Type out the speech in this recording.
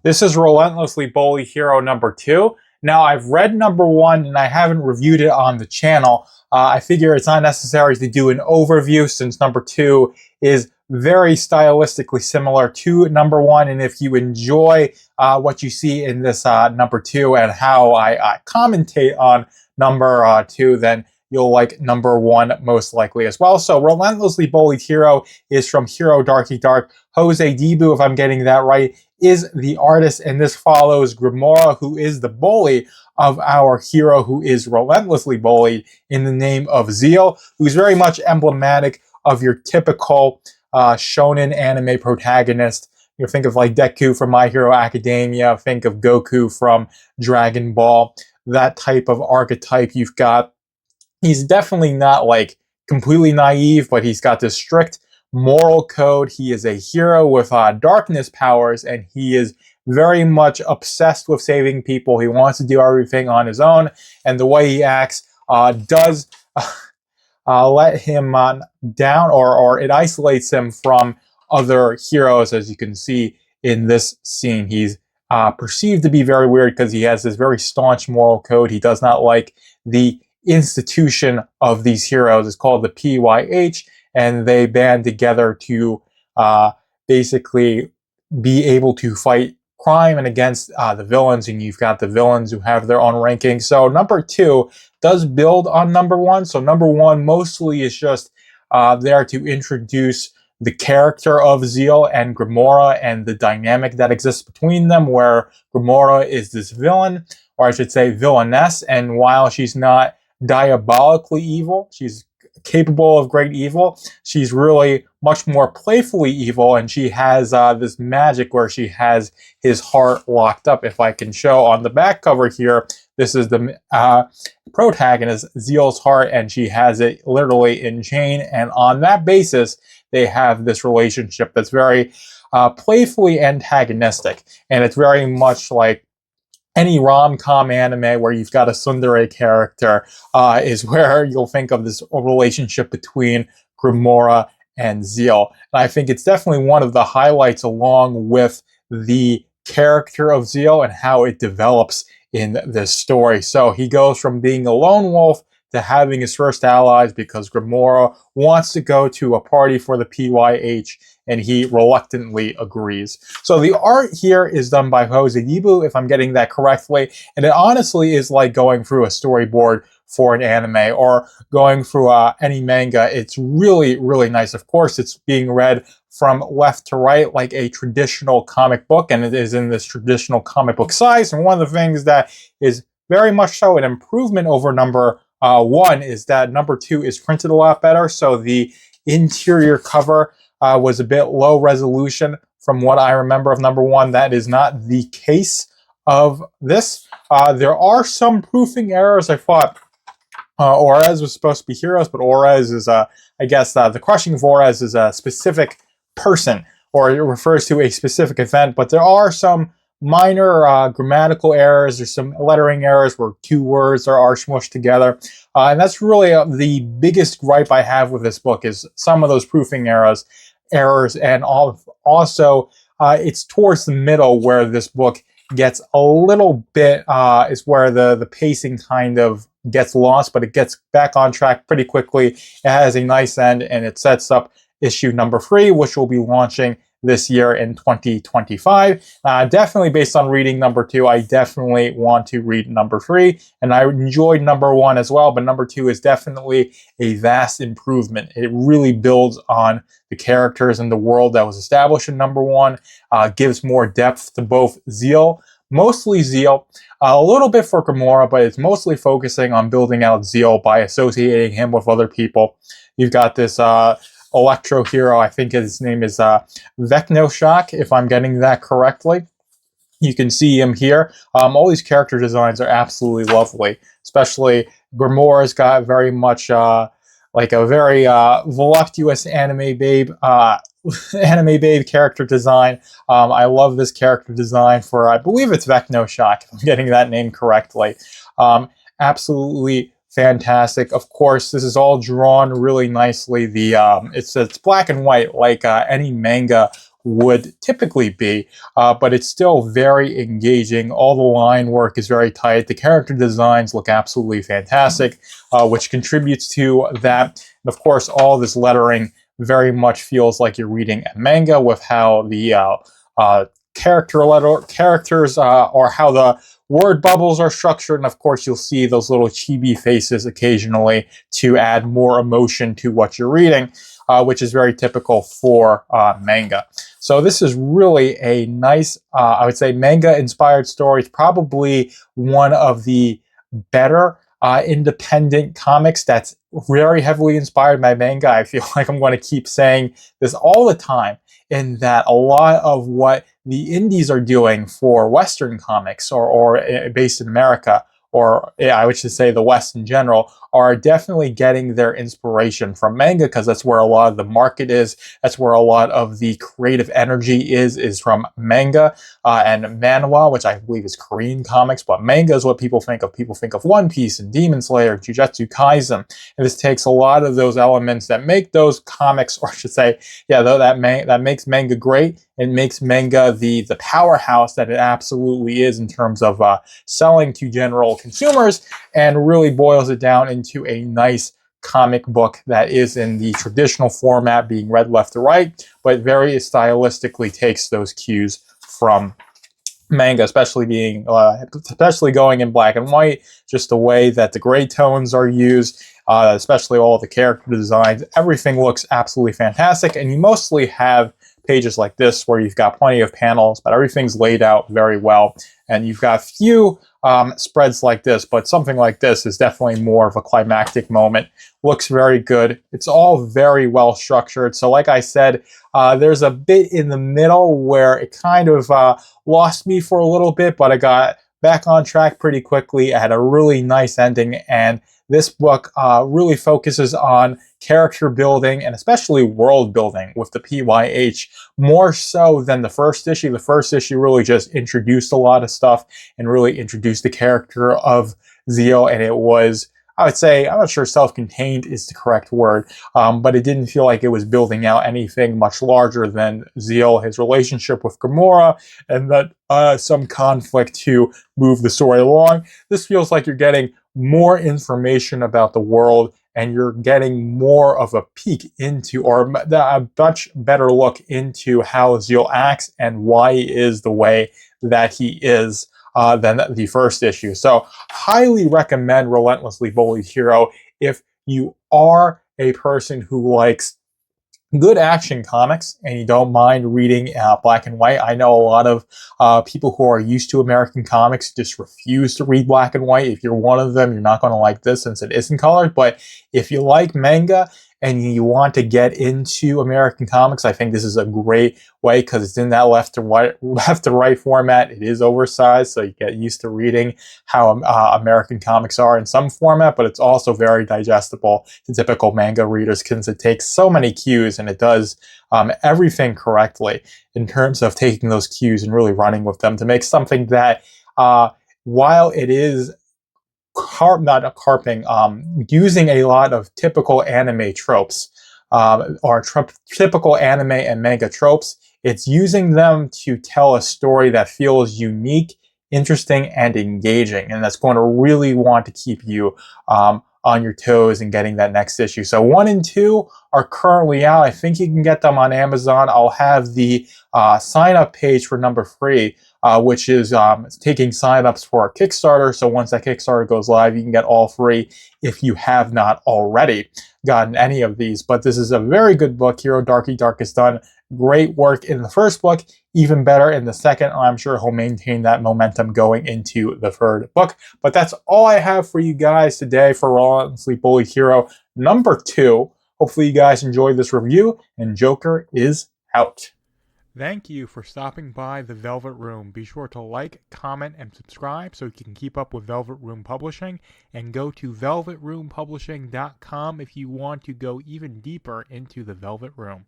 This is Relentlessly Bullied Hero number 2. Now, I've read number 1 and I haven't reviewed it on the channel. I figure it's not necessary to do an overview since number 2 is very stylistically similar to number 1. And if you enjoy what you see in this number 2 and how I commentate on number 2, then you'll like number 1 most likely as well. So Relentlessly Bullied Hero is from HeroDarky Dark. Jose Debu, if I'm getting that right, is the artist, and this follows Grimora, who is the bully of our hero who is relentlessly bullied in the name of Zeal, who's very much emblematic of your typical shonen anime protagonist. You know, think of like Deku from My Hero Academia, think of Goku from Dragon Ball, that type of archetype you've got. He's definitely not like completely naive, but he's got this strict moral code. He is a hero with darkness powers, and he is very much obsessed with saving people. He wants to do everything on his own, and the way he acts does let him down, or it isolates him from other heroes, as you can see in this scene. He's perceived to be very weird because he has this very staunch moral code. He does not like the institution of these heroes. It's called the PYH, and they band together to basically be able to fight crime and against the villains, and you've got the villains who have their own ranking. So number 2 does build on number 1. So number 1 mostly is just there to introduce the character of Zeal and Grimora and the dynamic that exists between them, where Grimora is this villain, or I should say villainess, and while she's not diabolically evil, she's capable of great evil, she's really much more playfully evil, and she has this magic where she has his heart locked up. If I can show on the back cover here, this is the protagonist, Zeal's heart, and she has it literally in chain, and on that basis they have this relationship that's very playfully antagonistic, and it's very much like any rom-com anime where you've got a tsundere character is where you'll think of this relationship between Grimora and Zeal. And I think it's definitely one of the highlights, along with the character of Zeal and how it develops in this story. So he goes from being a lone wolf to having his first allies because Grimora wants to go to a party for the PYH, and he reluctantly agrees. So the art here is done by Jose Debu, if I'm getting that correctly, and it honestly is like going through a storyboard for an anime or going through any manga. It's really, really nice. Of course, it's being read from left to right like a traditional comic book, and it is in this traditional comic book size. And one of the things that is very much so an improvement over number 1 is that number 2 is printed a lot better. So the interior cover was a bit low resolution from what I remember of number 1. That is not the case of this. There are some proofing errors. I thought Orez was supposed to be heroes, but Orez is, I guess, the crushing of Orez is a specific person, or it refers to a specific event, but there are some minor grammatical errors. There's some lettering errors where 2 words are smushed together. And that's really the biggest gripe I have with this book, is some of those proofing errors, and also it's towards the middle where this book gets a little bit, is where the pacing kind of gets lost, but it gets back on track pretty quickly. It has a nice end, and it sets up issue number 3, which will be launching this year in 2025. Definitely based on reading number 2, I definitely want to read number 3, and I enjoyed number 1 as well, but number 2 is definitely a vast improvement. It really builds on the characters and the world that was established in number 1, gives more depth to both Zeal, mostly Zeal, a little bit for Grimora, but it's mostly focusing on building out Zeal by associating him with other people. You've got this Electro hero, I think his name is Vecnoshock, if I'm getting that correctly. You can see him here. All these character designs are absolutely lovely, especially Grimora's got very much like a very voluptuous anime babe character design. I love this character design for, I believe it's Vecnoshock, if I'm getting that name correctly. Absolutely fantastic. Of course, this is all drawn really nicely. The it's black and white, like any manga would typically be, but it's still very engaging. All the line work is very tight. The character designs look absolutely fantastic, which contributes to that. And of course, all this lettering very much feels like you're reading a manga with how the characters or how the word bubbles are structured, and of course you'll see those little chibi faces occasionally to add more emotion to what you're reading, which is very typical for manga. So this is really a nice, I would say, manga-inspired story. It's probably one of the better independent comics that's very heavily inspired by manga. I feel like I'm going to keep saying this all the time, in that a lot of what the indies are doing for Western comics or based in America, or I would just say the West in general, are definitely getting their inspiration from manga, because that's where a lot of the market is. That's where a lot of the creative energy is from manga and manhwa, which I believe is Korean comics, but manga is what people think of. People think of One Piece and Demon Slayer, Jujutsu Kaisen, and this takes a lot of those elements that make those comics, or I should say, yeah, that makes manga great. It makes manga the powerhouse that it absolutely is in terms of selling to general consumers, and really boils it down into a nice comic book that is in the traditional format, being read left to right, but very stylistically takes those cues from manga, especially going in black and white. Just the way that the gray tones are used, especially all the character designs, everything looks absolutely fantastic. And you mostly have pages like this where you've got plenty of panels, but everything's laid out very well, and you've got few spreads like this, but something like this is definitely more of a climactic moment. Looks very good. It's all very well structured. So like I said, there's a bit in the middle where it kind of lost me for a little bit, but I got back on track pretty quickly. I had a really nice ending, and this book really focuses on character building and especially world building with the PYH, more so than the first issue. The first issue really just introduced a lot of stuff and really introduced the character of Zio, and it was, I would say, I'm not sure self-contained is the correct word, but it didn't feel like it was building out anything much larger than Zio, his relationship with Gamora, and that some conflict to move the story along. This feels like you're getting more information about the world, and you're getting more of a peek into, or a much better look into, how Zio acts and why he is the way that he is than the first issue. So highly recommend Relentlessly Bullied Hero if you are a person who likes good action comics and you don't mind reading black and white. I know a lot of people who are used to American comics just refuse to read black and white. If you're one of them, you're not going to like this since it isn't colored. But if you like manga and you want to get into American comics, I think this is a great way, because it's in that left to right format. It is oversized, so you get used to reading how American comics are in some format, but it's also very digestible to typical manga readers, since it takes so many cues, and it does everything correctly in terms of taking those cues and really running with them to make something that, while it is using a lot of typical anime tropes, or typical anime and manga tropes, it's using them to tell a story that feels unique, interesting, and engaging, and that's going to really want to keep you on your toes and getting that next issue. So 1 and 2 are currently out. I think you can get them on Amazon. I'll have the sign-up page for number 3, which is taking sign-ups for a Kickstarter. So once that Kickstarter goes live, you can get all 3 if you have not already gotten any of these. But this is a very good book. HeroDarky Dark has done great work in the first book, even better in the second. I'm sure he'll maintain that momentum going into the third book. But that's all I have for you guys today for Relentlessly Bullied Hero number 2. Hopefully you guys enjoyed this review, and Joker is out. Thank you for stopping by the Velvet Room. Be sure to like, comment, and subscribe so you can keep up with Velvet Room Publishing, and go to velvetroompublishing.com if you want to go even deeper into the Velvet Room.